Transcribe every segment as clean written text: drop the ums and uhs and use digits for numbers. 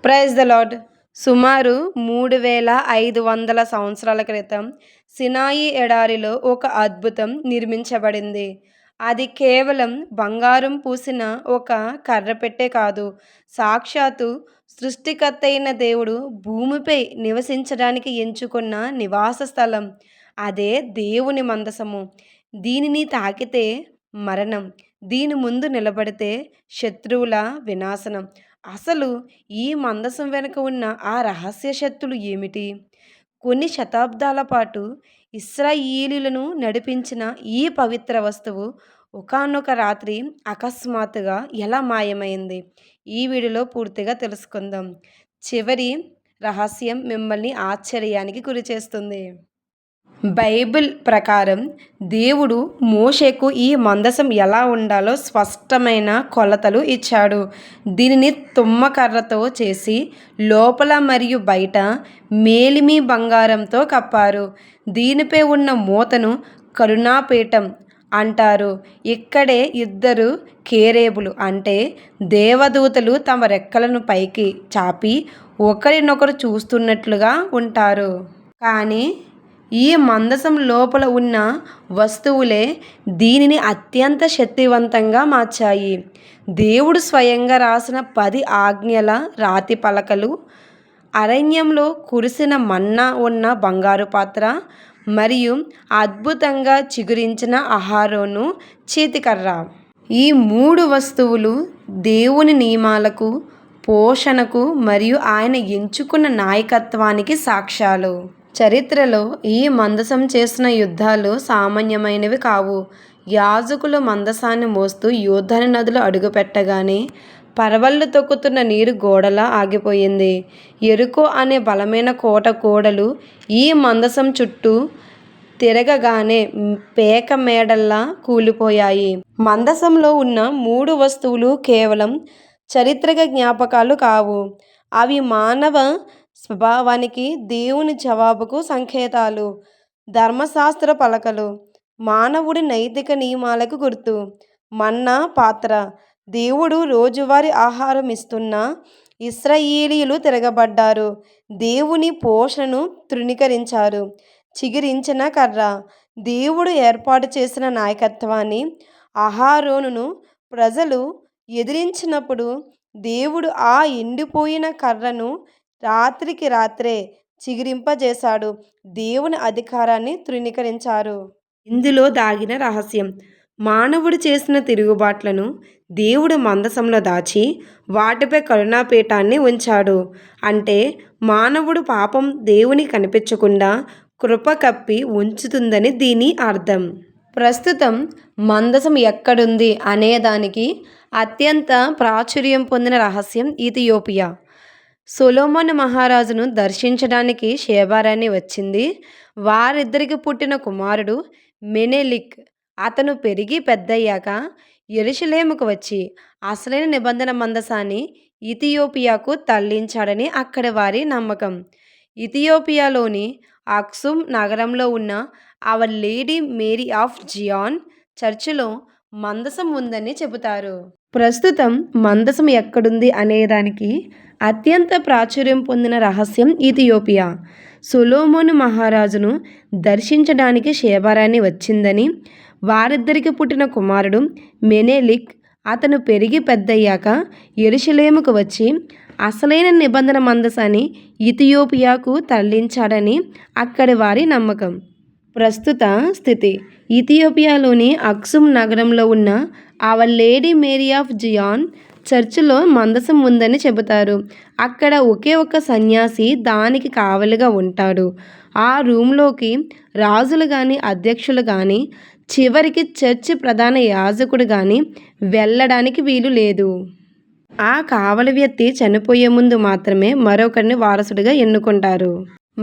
Praise the lord. సుమారు 3500 సంవత్సరాల క్రితం సినాయి ఎడారిలో ఒక అద్భుతం నిర్మించబడింది. అది కేవలం బంగారం పూసిన ఒక కర్రపెట్టె కాదు, సాక్షాత్తు సృష్టికర్తయైన దేవుడు భూమిపై నివసించడానికి ఎంచుకున్న నివాస స్థలం. అదే దేవుని మందసము. దీనిని తాకితే మరణం, దీని ముందు నిలబడితే శత్రువుల వినాశనం. అసలు ఈ మందసం వెనుక ఉన్న ఆ రహస్య శక్తులు ఏమిటి? కొన్ని శతాబ్దాల పాటు ఇశ్రాయేలీయులను నడిపించిన ఈ పవిత్ర వస్తువు ఒకానొక రాత్రి అకస్మాత్తుగా ఎలా మాయమైంది? ఈ వీడియోలో పూర్తిగా తెలుసుకుందాం. చివరి రహస్యం మిమ్మల్ని ఆశ్చర్యానికి గురిచేస్తుంది. బైబిల్ ప్రకారం దేవుడు మోషేకు ఈ మందసం ఎలా ఉండాలో స్పష్టమైన కొలతలు ఇచ్చాడు. దీనిని తుమ్మకర్రతో చేసి లోపల మరియు బయట మేలిమి బంగారంతో కప్పారు. దీనిపై ఉన్న మూతను కరుణాపీఠం అంటారు. ఇక్కడే ఇద్దరు కేరేబులు అంటే దేవదూతలు తమ రెక్కలను పైకి చాపి ఒకరినొకరు చూస్తున్నట్లుగా ఉంటారు. కానీ ఈ మందసం లోపల ఉన్న వస్తువులే దీనిని అత్యంత శక్తివంతంగా మార్చాయి. దేవుడు స్వయంగా రాసిన 10 ఆజ్ఞల రాతి పలకలు, అరణ్యంలో కురిసిన మన్నా ఉన్న బంగారు పాత్ర, మరియు అద్భుతంగా చిగురించిన అహరోను చేతికర్ర. ఈ 3 వస్తువులు దేవుని నియమాలకు, పోషణకు మరియు ఆయన ఎంచుకున్న నాయకత్వానికి సాక్ష్యాలు. చరిత్రలో ఈ మందసం చేసిన యుద్ధాలు సామాన్యమైనవి కావు. యాజకులు మందసాన్ని మోస్తూ యోర్దాను నదిలో అడుగుపెట్టగానే పరవళ్లు తొక్కుతున్న నీరు గోడలా ఆగిపోయింది. యెరికో అనే బలమైన కోట గోడలు ఈ మందసం చుట్టూ తిరగగానే పేక మేడల్లా కూలిపోయాయి. మందసంలో ఉన్న 3 వస్తువులు కేవలం చారిత్రక జ్ఞాపకాలు కావు. అవి మానవ స్వభావానికి, దేవుని జవాబుకు సంకేతాలు. ధర్మశాస్త్ర పలకలు మానవుడి నైతిక నియమాలకు గుర్తు. మన్నా పాత్ర దేవుడు రోజువారీ ఆహారం ఇస్తున్నా ఇశ్రాయేలీయులు తిరగబడ్డారు, దేవుని పోషణను తృణీకరించారు. చిగురించిన కర్ర దేవుడు ఏర్పాటు చేసిన నాయకత్వాన్ని. అహరోనును ప్రజలు ఎదిరించినప్పుడు దేవుడు ఆ ఎండిపోయిన కర్రను రాత్రికి రాత్రే చిగురింపజేశాడు. దేవుని అధికారాన్ని తృణీకరించారు. ఇందులో దాగిన రహస్యం. మానవుడు చేసిన తిరుగుబాట్లను దేవుడు మందసంలో దాచి వాటిపై కరుణాపీఠాన్ని ఉంచాడు. అంటే మానవుడు పాపం దేవుని కనిపించకుండా కృప కప్పి ఉంచుతుందని దీని అర్థం. ప్రస్తుతం మందసం ఎక్కడుంది అనేదానికి అత్యంత ప్రాచుర్యం పొందిన రహస్యం ఇథియోపియా. సొలొమోను మహారాజును దర్శించడానికి షేబారాణి వచ్చింది. వారిద్దరికి పుట్టిన కుమారుడు మెనెలిక్. అతను పెరిగి పెద్దయ్యాక యెరూషలేముకు వచ్చి అసలైన నిబంధన మందసాన్ని ఇథియోపియాకు తరలించాడని అక్కడి వారి నమ్మకం. ఇథియోపియాలోని అక్సుమ్ నగరంలో ఉన్న Our Lady Mary of Zion చర్చిలో మందసం ఉందని చెబుతారు. ప్రస్తుతం మందసం ఎక్కడుంది అనేదానికి అత్యంత ప్రాచుర్యం పొందిన రహస్యం ఇథియోపియా. సొలొమోను మహారాజును దర్శించడానికి షేబారాణి వచ్చిందని, వారిద్దరికి పుట్టిన కుమారుడు మెనెలిక్. అతను పెరిగి పెద్దయ్యాక యెరూషలేముకు వచ్చి అసలైన నిబంధన మందసాన్ని ఇథియోపియాకు తరలించాడని అక్కడి వారి నమ్మకం. ప్రస్తుత స్థితి. ఇథియోపియాలోని అక్సుమ్ నగరంలో ఉన్న Our Lady Mary of Zion చర్చిలో మందసం ఉందని చెబుతారు. అక్కడ ఒకే ఒక్క సన్యాసి దానికి కావలిగా ఉంటాడు. ఆ రూమ్లోకి రాజులు కానీ, అధ్యక్షులు కానీ, చివరికి చర్చి ప్రధాన యాజకుడు కానీ వెళ్ళడానికి వీలు లేదు. ఆ కావలి వ్యక్తి చనిపోయే ముందు మాత్రమే మరొకరిని వారసుడిగా ఎన్నుకుంటారు.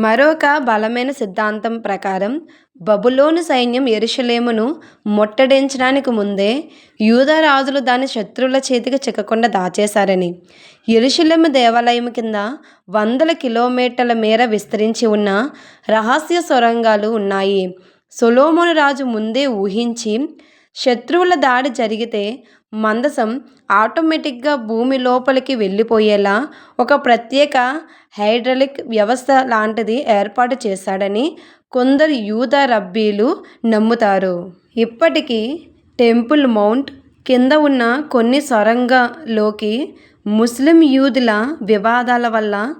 మరొక బలమైన సిద్ధాంతం ప్రకారం బబులోను సైన్యం యెరూషలేమును ముట్టడించడానికి ముందే యూదా రాజులు దాని శత్రువుల చేతికి చిక్కకుండా దాచేశారని. యెరూషలేము దేవాలయం కింద 100 కిలోమీటర్ల మేర విస్తరించి ఉన్న రహస్య సొరంగాలు ఉన్నాయి. సొలొమోను రాజు ముందే ఊహించి శత్రువుల దాడి జరిగితే మందసం ఆటోమేటిక్గా భూమి లోపలికి వెళ్ళిపోయేలా ఒక ప్రత్యేక హైడ్రాలిక్ వ్యవస్థ లాంటిది ఏర్పాటు చేశాడని కొందరు యూద రబ్బీలు నమ్ముతారు. ఇప్పటికీ టెంపుల్ మౌంట్ కింద ఉన్న కొన్ని సొరంగంలోకి ముస్లిం యూదుల వివాదాల వల్ల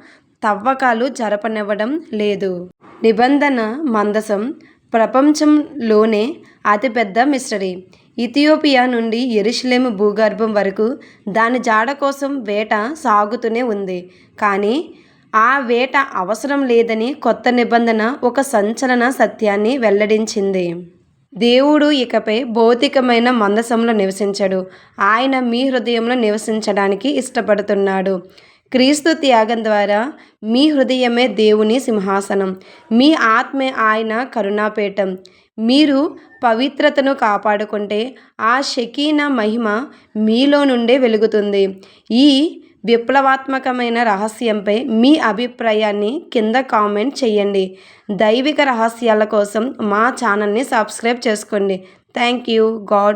తవ్వకాలు జరపనివ్వడం లేదు. నిబంధన మందసం ప్రపంచంలోనే అతిపెద్ద మిస్టరీ. ఇథియోపియా నుండి యెరూషలేము భూగర్భం వరకు దాని జాడ కోసం వేట సాగుతూనే ఉంది. కానీ ఆ వేట అవసరం లేదని కొత్త నిబంధన ఒక సంచలన సత్యాన్ని వెల్లడించింది. దేవుడు ఇకపై భౌతికమైన మందసంలో నివసించడు. ఆయన మీ హృదయంలో నివసించడానికి ఇష్టపడుతున్నాడు. క్రీస్తు త్యాగం ద్వారా మీ హృదయమే దేవుని సింహాసనం. మీ ఆత్మే ఆయన కరుణాపీఠం. మీరు పవిత్రతను కాపాడుకుంటే ఆ షెకీనా మహిమ మీలో నుండే వెలుగుతుంది. ఈ విప్లవాత్మకమైన రహస్యంపై మీ అభిప్రాయాన్ని కింద కామెంట్ చేయండి. దైవిక రహస్యాల కోసం మా ఛానల్ని సబ్స్క్రైబ్ చేసుకోండి. Thank you. గాడ్